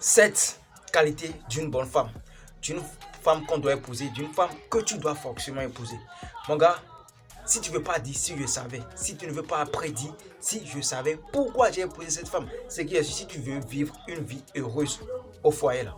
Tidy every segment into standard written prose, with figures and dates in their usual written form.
7 qualités d'une bonne femme. D'une femme qu'on doit épouser, d'une femme que tu dois forcément épouser. Mon gars, si tu ne veux pas dire si je savais, si tu ne veux pas après dire si je savais pourquoi j'ai épousé cette femme, c'est que si tu veux vivre une vie heureuse au foyer là,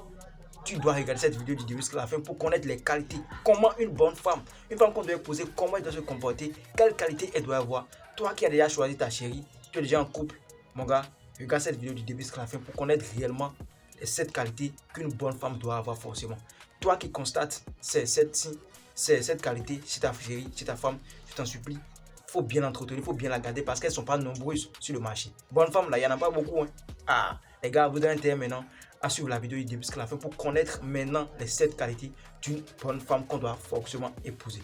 tu dois regarder cette vidéo du début jusqu'à la fin pour connaître les qualités. Comment une bonne femme, une femme qu'on doit épouser, comment elle doit se comporter, quelles qualités elle doit avoir. Toi qui as déjà choisi ta chérie, tu es déjà en couple, mon gars, regarde cette vidéo du début jusqu'à la fin pour connaître réellement les 7 qualités qu'une bonne femme doit avoir forcément. Toi qui constates cette qualité chez ta chérie, chez ta femme, je t'en supplie, il faut bien l'entretenir, il faut bien la garder parce qu'elles ne sont pas nombreuses sur le marché. Bonne femme, là, il n'y en a pas beaucoup. Hein. Ah, les gars, vous avez intérêt maintenant à suivre la vidéo du début jusqu'à la fin pour connaître maintenant les 7 qualités d'une bonne femme qu'on doit forcément épouser.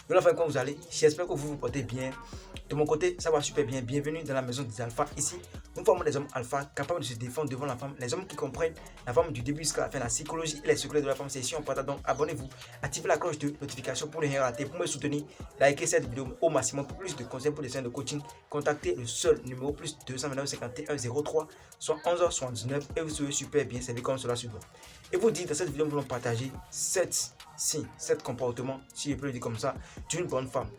De la fin, quand vous allez, j'espère que vous vous portez bien. De mon côté, ça va super bien. Bienvenue dans la maison des alphas. Ici, nous formons des hommes alpha capables de se défendre devant la femme. Les hommes qui comprennent la femme du début jusqu'à la fin, la psychologie et les secrets de la femme. C'est ici on partage. Donc, abonnez-vous, activez la cloche de notification pour ne rien rater. Pour me soutenir, likez cette vidéo au maximum. Pour plus de conseils pour les séances de coaching, contactez le seul numéro plus 229 51 03 71 79 et vous serez super bien servi comme cela se doit. Et vous dites dans cette vidéo, nous voulons partager 7 comportements, si je peux le dire comme ça, d'une bonne femme.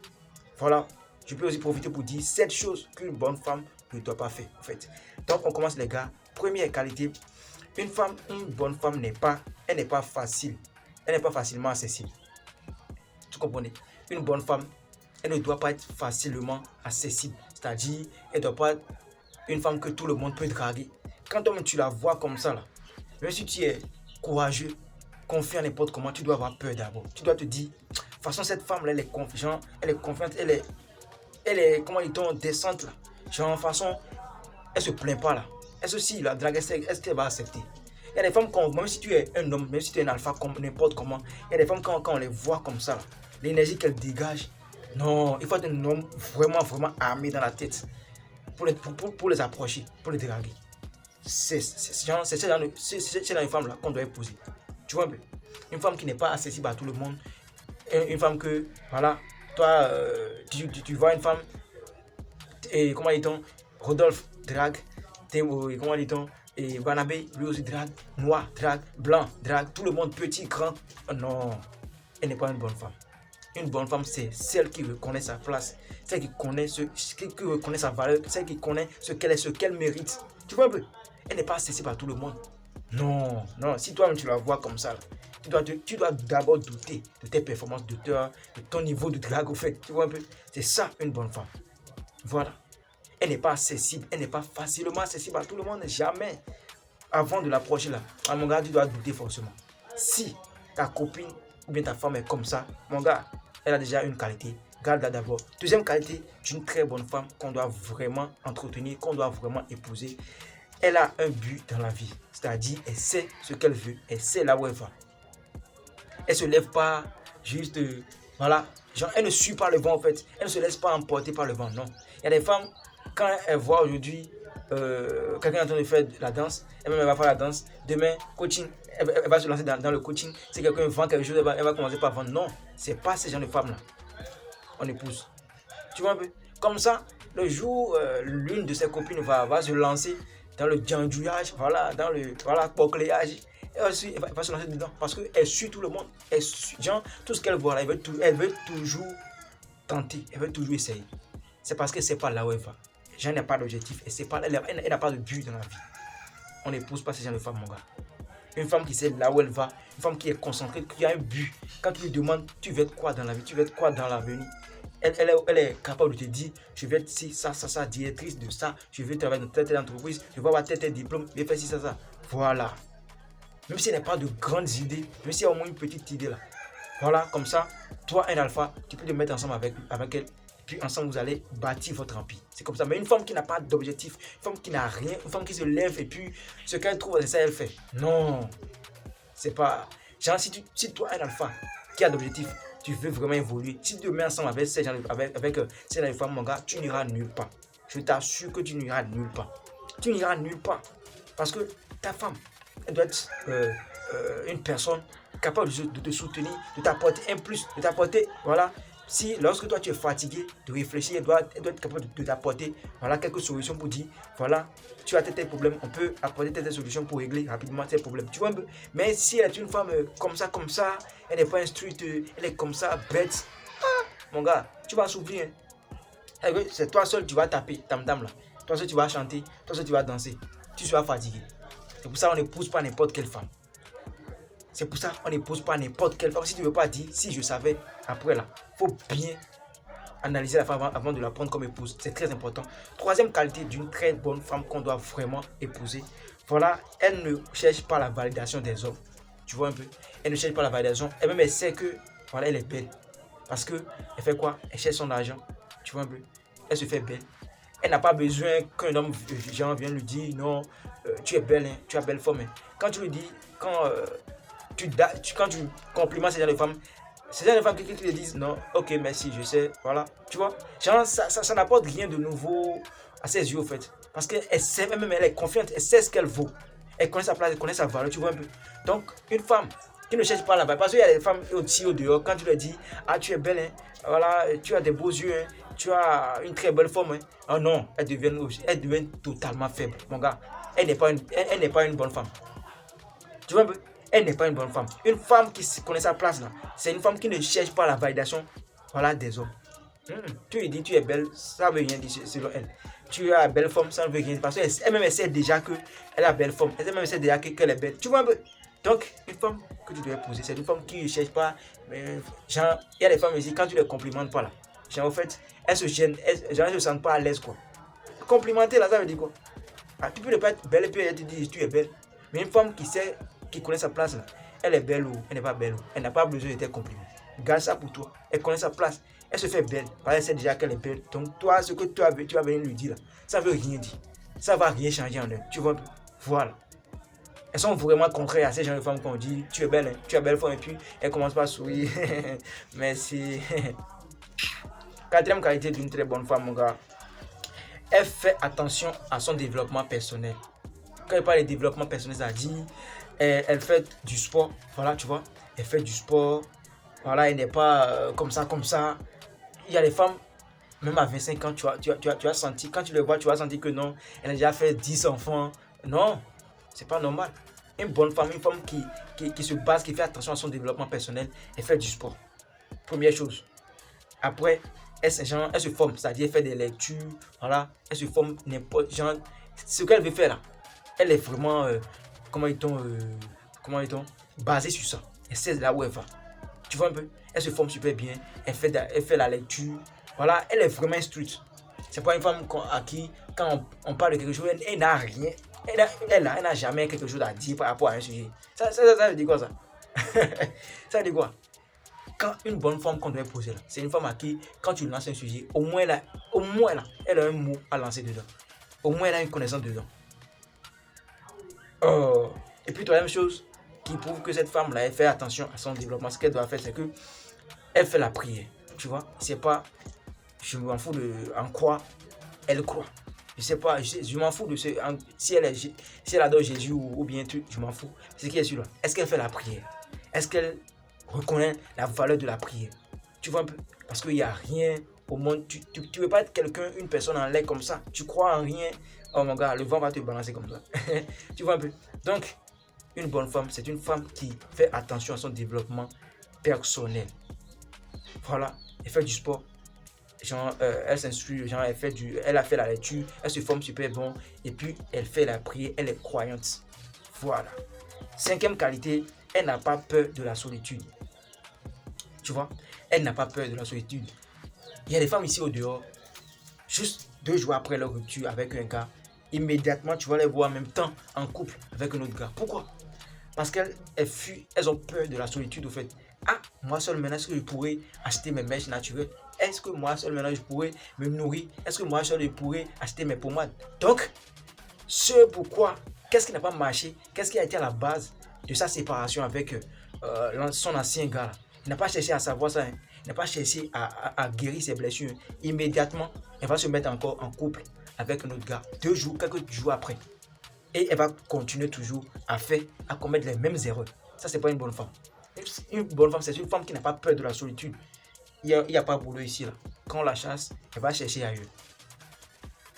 Voilà. Je peux aussi profiter pour dire 7 choses qu'une bonne femme ne doit pas faire. En fait. Donc, on commence, les gars. Première qualité, une bonne femme n'est pas facile. Elle n'est pas facilement accessible. Tu comprenez? Une bonne femme, elle ne doit pas être facilement accessible. C'est-à-dire, elle ne doit pas être une femme que tout le monde peut draguer. Quand toi-même tu la vois comme ça, là, même si tu es courageux, confiant à n'importe comment, tu dois avoir peur d'abord. Tu dois te dire, de toute façon, cette femme-là, elle est confiante, elle est, comment dit-on, décente là. Genre, de façon, elle se plaint pas là. Est-ce aussi la drague, est-ce qu'elle va accepter? Il y a des femmes, même si tu es un homme, même si tu es un alpha, comme n'importe comment, il y a des femmes, quand on les voit comme ça, l'énergie qu'elles dégagent, non, il faut être un homme vraiment armé dans la tête pour les approcher, pour les draguer. C'est ce genre de femme là qu'on doit épouser. Tu vois un peu? Une femme qui n'est pas accessible à tout le monde. Une femme que, voilà, toi, tu vois une femme, et comment dit-on, Rodolphe drague, comment dit-on, et Barnabé lui aussi drague, noir drague, blanc drague, tout le monde petit, grand. Non, elle n'est pas une bonne femme. Une bonne femme, c'est celle qui reconnaît sa place, celle qui connaît, qui reconnaît sa valeur, celle qui connaît ce qu'elle est, ce qu'elle mérite. Tu vois un peu? Elle n'est pas accessible à tout le monde. Non, si toi-même tu la vois comme ça, tu dois d'abord douter de tes performances, de ton niveau de drague au fait. Tu vois un peu? C'est ça une bonne femme. Voilà. Elle n'est pas accessible, elle n'est pas facilement accessible à tout le monde, jamais. Avant de l'approcher là, à mon gars, tu dois douter forcément. Si ta copine ou bien ta femme est comme ça, mon gars, elle a déjà une qualité. Garde-la d'abord. Deuxième qualité d'une très bonne femme qu'on doit vraiment entretenir, qu'on doit vraiment épouser. Elle a un but dans la vie. C'est-à-dire, elle sait ce qu'elle veut, elle sait là où elle va. Elle ne se lève pas juste, voilà, genre, elle ne suit pas le vent en fait. Elle ne se laisse pas emporter par le vent, non. Il y a des femmes, quand elles voient aujourd'hui quelqu'un en train de faire la danse, elle-même va faire la danse. Demain, coaching, elle va se lancer dans le coaching. Si quelqu'un vend quelque chose, elle va commencer par vendre. Non, c'est pas ce genre de femme-là. On épouse. Tu vois un peu? Comme ça, le jour, l'une de ses copines va se lancer dans le djandouillage, voilà, dans le coquelayage. Elle va se lancer dedans parce qu'elle suit tout le monde. Elle suit, genre, tout ce qu'elle voit là, elle veut toujours tenter, elle veut toujours essayer. C'est parce qu'elle ne sait pas là où elle va. Elle n'a pas d'objectif, elle n'a pas de but dans la vie. On n'épouse pas ce genre de femme, mon gars. Une femme qui sait là où elle va, une femme qui est concentrée, qui a un but. Quand tu lui demandes, tu veux être quoi dans la vie, tu veux être quoi dans l'avenir, elle est capable de te dire, je vais être ci, ça, directrice de ça, je vais travailler dans telle entreprise, je vais avoir tel diplôme, je vais faire ci, ça. Voilà. Même si elle n'a pas de grandes idées, même si elle a au moins une petite idée là. Voilà, comme ça, toi, un alpha, tu peux te mettre ensemble avec elle. Puis ensemble, vous allez bâtir votre empire. C'est comme ça. Mais une femme qui n'a pas d'objectif, une femme qui n'a rien, une femme qui se lève et puis ce qu'elle trouve, c'est ça elle fait. Non, c'est pas... Genre, si toi, un alpha qui a d'objectif, tu veux vraiment évoluer, si tu te mets ensemble avec ces gens de femmes, mon gars, tu n'iras nulle part. Je t'assure que tu n'iras nulle part. Tu n'iras nulle part. Parce que ta femme, elle doit être une personne capable de te soutenir, de t'apporter un plus, de t'apporter, voilà, Si lorsque toi tu es fatigué de réfléchir, elle doit être capable de t'apporter voilà, quelques solutions pour dire voilà, tu as tel problème, on peut apporter telle solution pour régler rapidement tel problème. Tu vois un peu? Mais si elle est une femme comme ça, elle n'est pas instruite, elle est comme ça, bête, mon gars, tu vas souffrir. Hein. C'est toi seul, tu vas taper, tam-tam là. Toi seul, tu vas chanter, toi seul, tu vas danser. Tu seras fatigué. C'est pour ça qu'on n'épouse pas n'importe quelle femme. C'est pour ça qu'on n'épouse pas n'importe quelle femme. Si tu ne veux pas dire, si je savais, après là, il faut bien analyser la femme avant de la prendre comme épouse. C'est très important. Troisième qualité d'une très bonne femme qu'on doit vraiment épouser. Voilà, elle ne cherche pas la validation des hommes. Tu vois un peu? Elle ne cherche pas la validation. Elle-même, elle sait que voilà, elle est belle. Parce que elle fait quoi? Elle cherche son argent. Tu vois un peu? Elle se fait belle. Elle n'a pas besoin qu'un homme genre vienne lui dire non, tu es belle, hein, tu as belle forme. Hein. Quand tu lui dis, quand tu compliments ces genre de femmes, c'est genre de femmes qui te disent non, ok, merci, je sais, voilà, tu vois. Genre, ça n'apporte rien de nouveau à ses yeux, au fait. Parce qu'elle sait, même elle est confiante, elle sait ce qu'elle vaut. Elle connaît sa place, elle connaît sa valeur, tu vois un peu. Donc, une femme qui ne cherche pas la valeur, parce qu'il y a des femmes aussi au dehors, quand tu leur dis, ah, tu es belle, hein, voilà, tu as des beaux yeux, hein, tu as une très belle forme, hein. Oh non, elle devient totalement faible, mon gars. Elle n'est pas une bonne femme. Tu vois un peu? Elle n'est pas une bonne femme. Une femme qui connaît sa place là, c'est une femme qui ne cherche pas la validation voilà, des hommes. Tu lui dis tu es belle, ça ne veut rien dire selon elle. Tu as une belle forme, ça ne veut rien dire. Parce qu'elle-même sait déjà qu'elle a belle forme. Elle-même sait déjà qu'elle est belle. Tu vois un peu? Donc, une femme que tu dois épouser, c'est une femme qui ne cherche pas. Genre, il y a des femmes ici, quand tu ne les complimentes pas là, genre, en fait, elles se gênent, elles ne se sentent pas à l'aise quoi. Complimenter là, ça veut dire quoi? Ah, tu peux ne pas être belle et puis elle te dit tu es belle. Mais une femme qui sait, qui connaît sa place là, elle est belle ou elle n'est pas belle. Elle n'a pas besoin de tes compliments. Garde ça pour toi. Elle connaît sa place. Elle se fait belle. Parce qu'elle sait déjà qu'elle est belle. Donc toi, ce que tu vas venir lui dire là, ça ne veut rien dire. Ça ne va rien changer en elle. Tu vois un peu? Voilà. Elles sont vraiment contraires à ces gens de femmes qu'on dit tu es belle, hein, tu es belle femme et puis elles commencent par sourire. Merci. Quatrième qualité d'une très bonne femme, mon gars. Elle fait attention à son développement personnel. Quand elle parle de développement personnel, ça dit elle fait du sport, voilà, tu vois, elle fait du sport, voilà, elle n'est pas comme ça, comme ça. Il y a des femmes, même à 25 ans, tu as senti, quand tu les vois, tu vas sentir que non, elle a déjà fait 10 enfants. Non, c'est pas normal. Une bonne femme, une femme qui se base, qui fait attention à son développement personnel, elle fait du sport. Première chose. Après, elle se forme, c'est-à-dire elle fait des lectures, voilà, elle se forme n'importe, genre, ce qu'elle veut faire là, elle est vraiment, comment dit-on, basée sur ça. Elle sait là où elle va. Tu vois un peu? Elle se forme super bien, elle fait la lecture, voilà, elle est vraiment instruite. C'est pas une femme à qui, quand on parle de quelque chose, elle n'a rien, elle n'a jamais quelque chose à dire par rapport à un sujet. Ça veut dire quoi ça? Ça veut dire quoi? Quand une bonne femme qu'on doit poser là, c'est une femme à qui, quand tu lances un sujet, au moins là, elle a un mot à lancer dedans. Au moins elle a une connaissance dedans. Et puis troisième chose qui prouve que cette femme là, elle fait attention à son développement, ce qu'elle doit faire, c'est que elle fait la prière. Tu vois, c'est pas, je m'en fous de en quoi elle croit. Je sais pas, je m'en fous de si elle adore Jésus ou bien tout, je m'en fous. C'est ce qui est sûr là. Est-ce qu'elle fait la prière? Est-ce qu'elle reconnaît la valeur de la prière? Tu vois un peu? Parce qu'il n'y a rien au monde. Tu ne veux pas être quelqu'un, une personne en l'air comme ça. Tu crois en rien. Oh mon gars, le vent va te balancer comme ça. Tu vois un peu? Donc, une bonne femme, c'est une femme qui fait attention à son développement personnel. Voilà, elle fait du sport. Genre, elle s'instruit, genre, elle a fait la lecture, elle se forme super bon. Et puis, elle fait la prière, elle est croyante. Voilà. Cinquième qualité, elle n'a pas peur de la solitude. Tu vois, elle n'a pas peur de la solitude. Il y a des femmes ici au dehors, juste 2 jours après leur rupture avec un gars, immédiatement tu vas les voir en même temps en couple avec un autre gars. Pourquoi? Parce qu'elles ont peur de la solitude au fait. Ah, moi seul maintenant, est-ce que je pourrais acheter mes mèches naturelles? Est-ce que moi seul maintenant, je pourrais me nourrir? Est-ce que moi seul, je pourrais acheter mes pommades? Donc, ce pourquoi, qu'est-ce qui n'a pas marché? Qu'est-ce qui a été à la base de sa séparation avec son ancien gars? Il n'a pas cherché à savoir ça. Hein. Il n'a pas cherché à guérir ses blessures. Immédiatement, elle va se mettre encore en couple avec un autre gars. 2 jours, quelques jours après. Et elle va continuer toujours à commettre les mêmes erreurs. Ça, c'est pas une bonne femme. Une bonne femme, c'est une femme qui n'a pas peur de la solitude. il y a pas boulot ici, là. Quand on la chasse, elle va chercher ailleurs.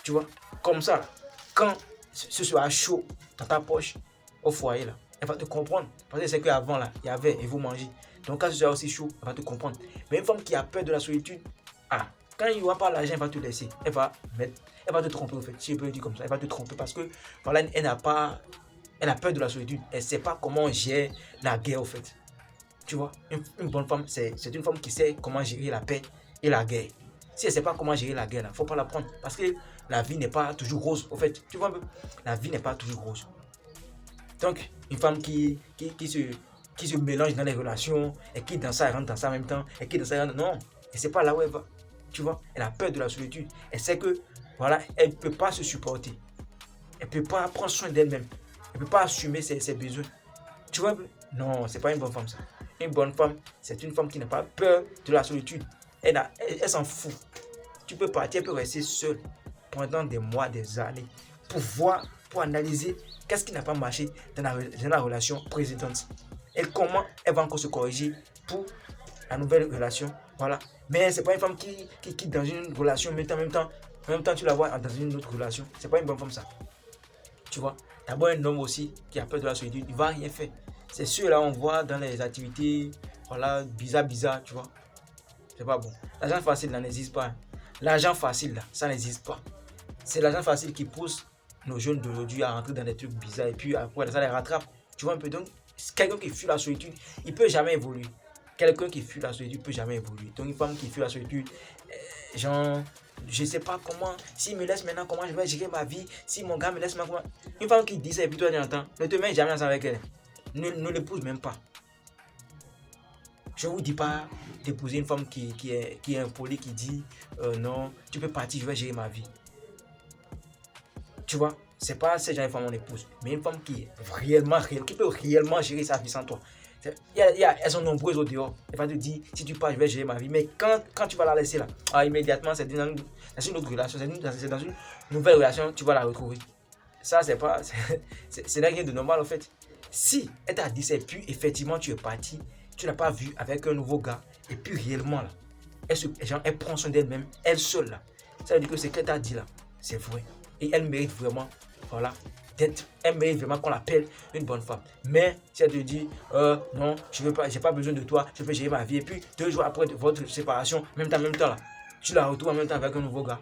Tu vois, comme ça, là, quand ce sera chaud dans ta poche, au foyer, là, elle va te comprendre. Parce que c'est qu'avant, là, il y avait et vous mangez. Donc, quand ce sera aussi chaud, elle va te comprendre. Mais une femme qui a peur de la solitude, ah, quand il n'y aura pas l'argent, elle va te laisser. Elle va te tromper, en fait. Si je peux le dire comme ça, elle va te tromper parce que, voilà, elle a peur de la solitude. Elle ne sait pas comment gérer la guerre, en fait. Tu vois, une bonne femme, c'est une femme qui sait comment gérer la paix et la guerre. Si elle ne sait pas comment gérer la guerre, il ne faut pas la prendre. Parce que la vie n'est pas toujours rose. Au fait, tu vois un peu, la vie n'est pas toujours rose. Donc, une femme qui se mélange dans les relations, et qui dans ça, elle rentre dans ça en même temps, et qui dans ça, elle rentre, non, elle ne sait pas là où elle va. Tu vois, elle a peur de la solitude. Elle sait que, voilà, elle ne peut pas se supporter. Elle ne peut pas prendre soin d'elle-même. Elle ne peut pas assumer ses besoins. Tu vois, non, c'est pas une bonne femme ça. Une bonne femme, c'est une femme qui n'a pas peur de la solitude. Elle s'en fout. Tu peux partir, elle peut rester seule pendant des mois, des années, pour voir, pour analyser qu'est-ce qui n'a pas marché dans la relation précédente. Et comment elle va encore se corriger pour la nouvelle relation. Voilà. Mais c'est pas une femme qui quitte dans une relation, en même temps tu la vois dans une autre relation. C'est pas une bonne femme ça. Tu vois, d'abord un homme aussi qui a peur de la solitude, il va rien faire. C'est ceux-là on voit dans les activités, voilà, bizarre, tu vois. C'est pas bon. L'argent facile, là, n'existe pas. L'argent facile, là, ça n'existe pas. C'est l'argent facile qui pousse nos jeunes d'aujourd'hui à rentrer dans des trucs bizarres et puis après ça les rattrape. Tu vois un peu. Donc, quelqu'un qui fuit la solitude, il ne peut jamais évoluer. Quelqu'un qui fuit la solitude ne peut jamais évoluer. Donc, une femme qui fuit la solitude, genre, je ne sais pas comment, s'il me laisse maintenant, comment je vais gérer ma vie, si mon gars me laisse maintenant, comment. Une femme qui dit ça et puis toi, tu entends, ne te mets jamais ensemble avec elle. Ne l'épouse même pas. Je ne vous dis pas d'épouser une femme qui est impolie, qui dit non, tu peux partir, je vais gérer ma vie. Tu vois, c'est pas ces genre de femme on épouse, mais une femme qui peut réellement gérer sa vie sans toi. Elles sont nombreuses au dehors. Elle va te dire, si tu pars, je vais gérer ma vie. Mais quand tu vas la laisser là, immédiatement, c'est dans une autre relation, c'est dans une nouvelle relation, tu vas la retrouver. Ça, c'est rien de normal en fait. Si elle t'a dit c'est puis effectivement tu es parti, tu n'as pas vu avec un nouveau gars, et puis réellement là, elle prend soin d'elle-même, elle seule là. Ça veut dire que ce qu'elle t'a dit là, c'est vrai. Et elle mérite vraiment, voilà, elle mérite vraiment qu'on l'appelle une bonne femme. Mais si elle te dit, non, je veux pas, j'ai pas besoin de toi, je veux gérer ma vie, et puis 2 jours après votre séparation, même temps là, tu la retrouves en même temps avec un nouveau gars.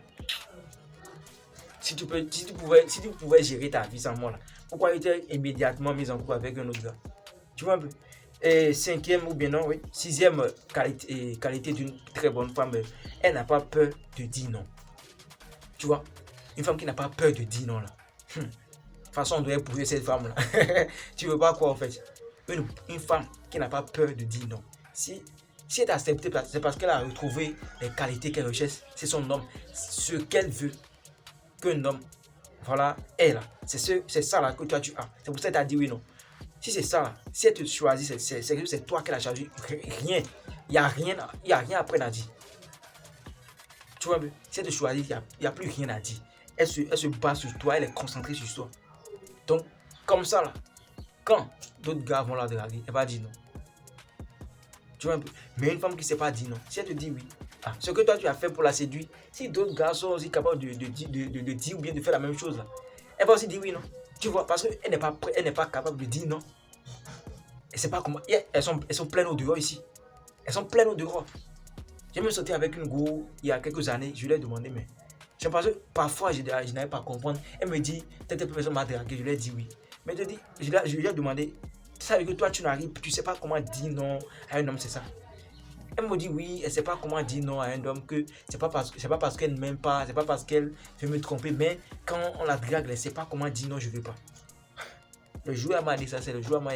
Si tu pouvais gérer ta vie sans moi là, pourquoi tu es immédiatement mis en couple avec un autre gars? Tu vois un peu. Et cinquième ou bien non, oui, sixième qualité d'une très bonne femme, elle n'a pas peur de dire non. Tu vois, une femme qui n'a pas peur de dire non là. De toute façon, on doit épouser cette femme là. Tu veux pas quoi en fait? Une femme qui n'a pas peur de dire non. Si elle t'a accepté, c'est parce qu'elle a retrouvé les qualités qu'elle recherche. C'est son homme. Ce qu'elle veut qu'un homme, voilà, est là. C'est ça là que toi tu as. C'est pour ça qu'elle t'a dit oui non. Si c'est ça là, si elle te choisit, c'est toi qu'elle a choisi. Rien. Il n'y a rien après Nadi. Tu vois, si elle te choisit, il n'y a plus rien à dire. Elle se base sur toi, elle est concentrée sur toi. Donc, comme ça là, quand d'autres gars vont la draguer, elle va dire non. Tu vois un peu. Mais une femme qui ne sait pas dire non, si elle te dit oui, ce que toi tu as fait pour la séduire, si d'autres gars sont aussi capables de dire ou bien de faire la même chose là, elle va aussi dire oui non. Tu vois, parce qu'elle n'est pas capable de dire non. Et c'est pas comment. Elles sont pleines au dehors ici. Elles sont pleines au dehors. J'ai même sauté avec une go il y a quelques années, je lui ai demandé, mais je pense que parfois je n'avais pas à comprendre. Elle me dit, telle personne m'a dragué, je lui ai dit oui. Mais je lui ai demandé, ça veut dire que toi tu n'arrives, tu sais pas comment dire non à un homme, c'est ça? Elle me dit oui, elle ne sait pas comment dire non à un homme, que c'est pas parce qu'elle ne m'aime pas, c'est pas parce qu'elle veut me tromper, mais quand on la drague, elle ne sait pas comment dire non, je ne veux pas. Le jour où elle m'a dit ça, c'est le jour où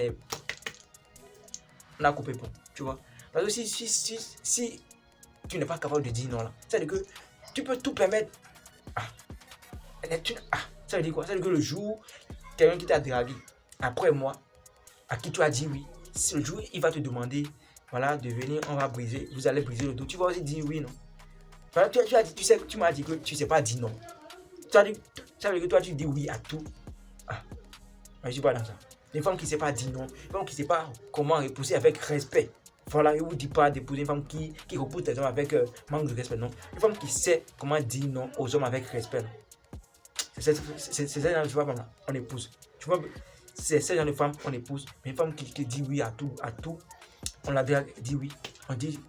on a coupé pont, tu vois. Parce que si tu n'es pas capable de dire non là, ça veut dire que tu peux tout permettre. Ça veut dire quoi? Ça veut dire que le jour, quelqu'un qui t'a dragué, après moi, à qui tu as dit oui, si le jour il va te demander, voilà, de venir, on va briser, vous allez briser le dos, tu vas aussi dire oui, non? Voilà, tu m'as dit que tu ne sais pas dire non. Ça veut dire que toi tu dis oui à tout. Je ne suis pas dans ça. Une femme qui ne sait pas dire non, une femme qui ne sait pas comment repousser avec respect. Voilà, je ne vous dis pas d'épouser une femme qui repousse les hommes avec manque de respect, non. Une femme qui sait comment dire non aux hommes avec respect. C'est ce genre de femme on épouse. Tu vois, c'est ce genre de femme on épouse. Mais une femme qui dit oui à tout, on l'a déjà dit oui. On dit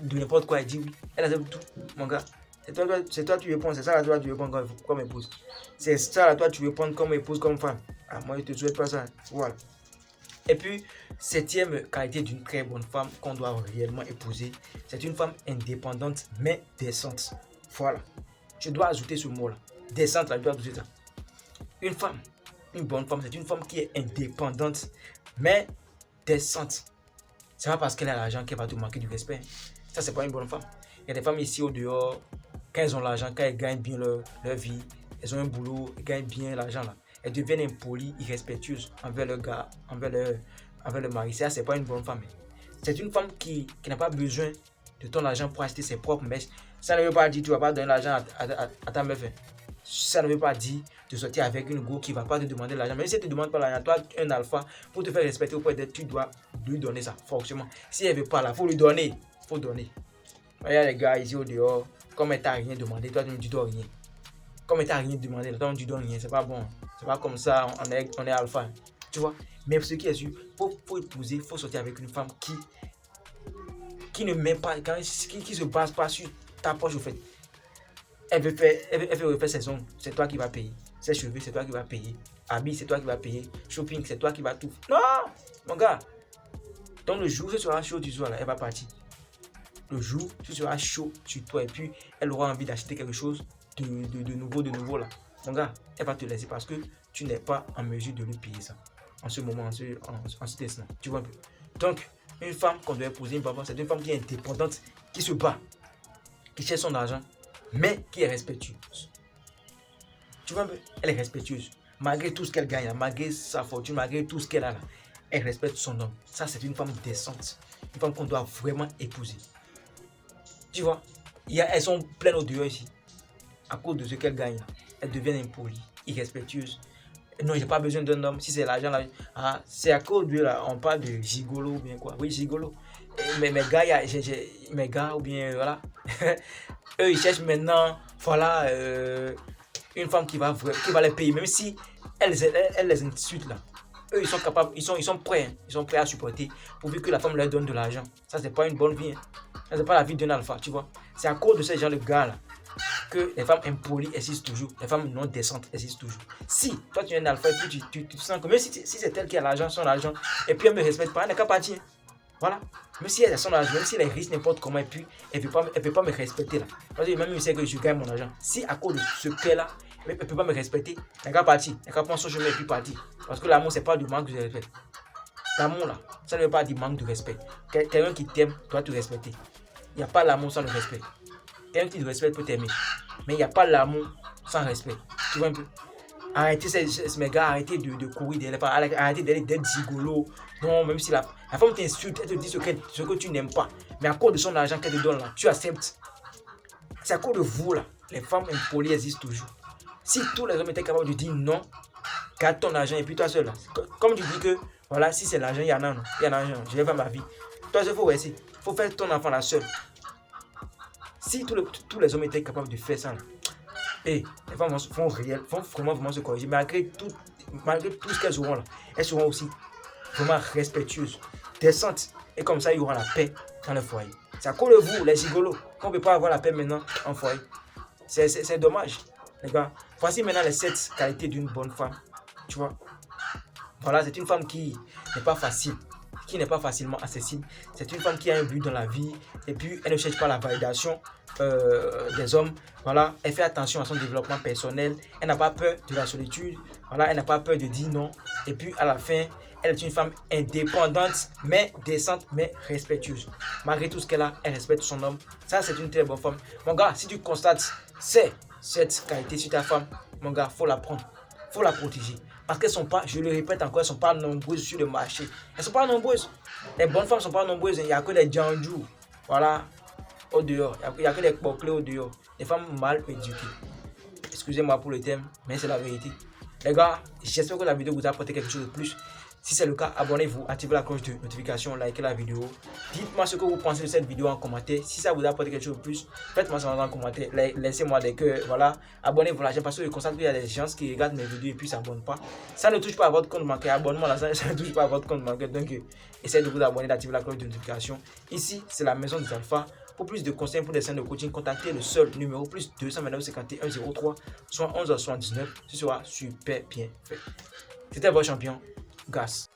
de n'importe quoi, elle dit oui. Elle accepte tout, mon gars. C'est toi, tu réponds, c'est ça là, toi, tu réponds comme épouse. C'est ça là, toi, tu réponds comme épouse, comme femme. Ah, moi, je te souhaite pas ça. Voilà. Et puis, septième qualité d'une très bonne femme qu'on doit réellement épouser, c'est une femme indépendante mais décente. Voilà. Je dois ajouter ce mot-là. Décente, là, je dois ajouter ça. Une femme, une bonne femme, c'est une femme qui est indépendante mais décente. C'est pas parce qu'elle a l'argent qu'elle va te manquer du respect. Ça, c'est pas une bonne femme. Il y a des femmes ici au dehors, quand elles ont l'argent, quand elles gagnent bien leur vie, elles ont un boulot, elles gagnent bien l'argent là. Elles deviennent impolies, irrespectueuses envers leur gars, envers le mari. Ça, c'est pas une bonne femme. C'est une femme qui n'a pas besoin de ton argent pour acheter ses propres mèches. Ça ne veut pas dire que tu ne vas pas donner l'argent à ta meuf. Ça ne veut pas dire de sortir avec une go qui ne va pas te demander l'argent. Même si elle ne te demande pas l'argent, toi, un alpha, pour te faire respecter auprès d'elle, tu dois lui donner ça, forcément. Si elle ne veut pas là, il faut lui donner. Il faut donner. Il y a les gars ici au dehors, comme elle t'a rien demandé, toi, tu dois rien. Comme elle t'a rien demandé, toi, tu dois rien. C'est pas bon. C'est pas comme ça, on est alpha. Tu vois? Mais ce qui est sûr, faut épouser, faut sortir avec une femme qui ne met pas, qui se base pas sur ta poche au fait. Elle veut refaire ses ongles, c'est toi qui vas payer. Ses cheveux, c'est toi qui vas payer. Habits, c'est toi qui vas payer. Shopping, c'est toi qui vas tout. Non, mon gars. Donc le jour où tu seras chaud, tu seras là, elle va partir. Le jour où tu seras chaud sur toi et puis elle aura envie d'acheter quelque chose de nouveau là. Mon gars, elle va te laisser parce que tu n'es pas en mesure de lui payer ça. En ce moment, en ce instant. Tu vois un peu. Donc, une femme qu'on doit épouser, c'est une femme qui est indépendante, qui se bat, qui cherche son argent, mais qui est respectueuse. Tu vois un peu? Elle est respectueuse. Malgré tout ce qu'elle gagne, malgré sa fortune, malgré tout ce qu'elle a là, elle respecte son homme. Ça, c'est une femme décente. Une femme qu'on doit vraiment épouser. Tu vois? Elles sont pleines au dehors ici. À cause de ce qu'elles gagnent là. Elles deviennent impolies, irrespectueuses. Non, j'ai pas besoin d'un homme. Si c'est l'argent là, c'est à cause de là, on parle de gigolo ou bien quoi. Oui, gigolo. Mais mes gars, ou bien voilà. Eux, ils cherchent maintenant, voilà, une femme qui va les payer, même si elle les insulte là. Eux, ils sont capables, ils sont prêts, hein. Ils sont prêts à supporter, pourvu que la femme leur donne de l'argent. Ça, c'est pas une bonne vie. Hein. Ça, c'est pas la vie d'un alpha, tu vois. C'est à cause de ces gens de gars là que les femmes impolies existent toujours, les femmes non décentes existent toujours. Si toi tu es un alpha et puis tu sens que même si c'est elle qui a l'argent, son argent, et puis elle ne me respecte pas, elle n'est qu'à partir. Voilà. Même si elle a son argent, même si elle est riche n'importe comment, et puis elle ne peut pas me respecter là. Parce que même elle sait que je gagne mon argent. Si à cause de ce fait là, elle ne peut pas me respecter, elle n'est qu'à partir. Elle n'est qu'à prendre son chemin et puis partir. Parce que l'amour, ce n'est pas du manque de respect. L'amour là, ça ne veut pas dire manque de respect. Quelqu'un qui t'aime doit te respecter. Il n'y a pas l'amour sans le respect. Quelqu'un qui te respecte peut t'aimer. Mais il n'y a pas l'amour sans respect. Tu vois un peu? Arrêtez ces gars, arrêtez de courir derrière les femmes, arrêtez d'être gigolo. Non, même si la femme t'insulte, elle te dit ce que tu n'aimes pas. Mais à cause de son argent qu'elle te donne là, tu acceptes. C'est à cause de vous là. Les femmes impolies existent toujours. Si tous les hommes étaient capables de dire non, garde ton argent et puis toi seul là. Comme tu dis que, voilà, si c'est l'argent, il y en a, non. Il y en a l'argent, je vais faire ma vie. Toi seul, il faut rester. Il faut faire ton enfant là seul. Si tous les hommes étaient capables de faire ça, et les femmes vont vraiment se corriger. Malgré tout ce qu'elles auront là, elles seront aussi vraiment respectueuses, décentes. Et comme ça, il y aura la paix dans le foyer. C'est à cause de vous, les gigolos, qu'on ne peut pas avoir la paix maintenant en foyer. C'est dommage, les gars. Voici maintenant les 7 qualités d'une bonne femme. Tu vois? Voilà, c'est une femme qui n'est pas facile, qui n'est pas facilement accessible. C'est une femme qui a un but dans la vie et puis elle ne cherche pas la validation des hommes. Voilà, elle fait attention à son développement personnel. Elle n'a pas peur de la solitude. Voilà, elle n'a pas peur de dire non. Et puis à la fin, elle est une femme indépendante, mais décente, mais respectueuse. Malgré tout ce qu'elle a, elle respecte son homme. Ça, c'est une très bonne femme. Mon gars, si tu constates cette qualité sur ta femme, mon gars, faut la prendre, faut la protéger. Parce qu'elles sont pas, je le répète encore, elles ne sont pas nombreuses sur le marché. Elles ne sont pas nombreuses. Les bonnes femmes ne sont pas nombreuses. Il n'y a que des djandjous. Voilà. Au dehors. Il n'y a que des bouclés au dehors. Des femmes mal éduquées. Excusez-moi pour le thème, mais c'est la vérité. Les gars, j'espère que la vidéo vous a apporté quelque chose de plus. Si c'est le cas, abonnez-vous, activez la cloche de notification, likez la vidéo. Dites-moi ce que vous pensez de cette vidéo en commentaire. Si ça vous a apporté quelque chose de plus, faites-moi ça en commentaire. Laissez-moi des cœurs. Voilà, abonnez-vous à la chaîne parce que je constate qu'il y a des gens qui regardent mes vidéos et puis s'abonnent pas. Ça ne touche pas à votre compte bancaire. Abonnement là, ça ne touche pas à votre compte bancaire. Donc, essayez de vous abonner, d'activer la cloche de notification. Ici, c'est la maison des alphas. Pour plus de conseils, pour des scènes de coaching, contactez le seul numéro plus 229 51 03 71 79. Ce sera super bien fait. C'était votre champion, Gas.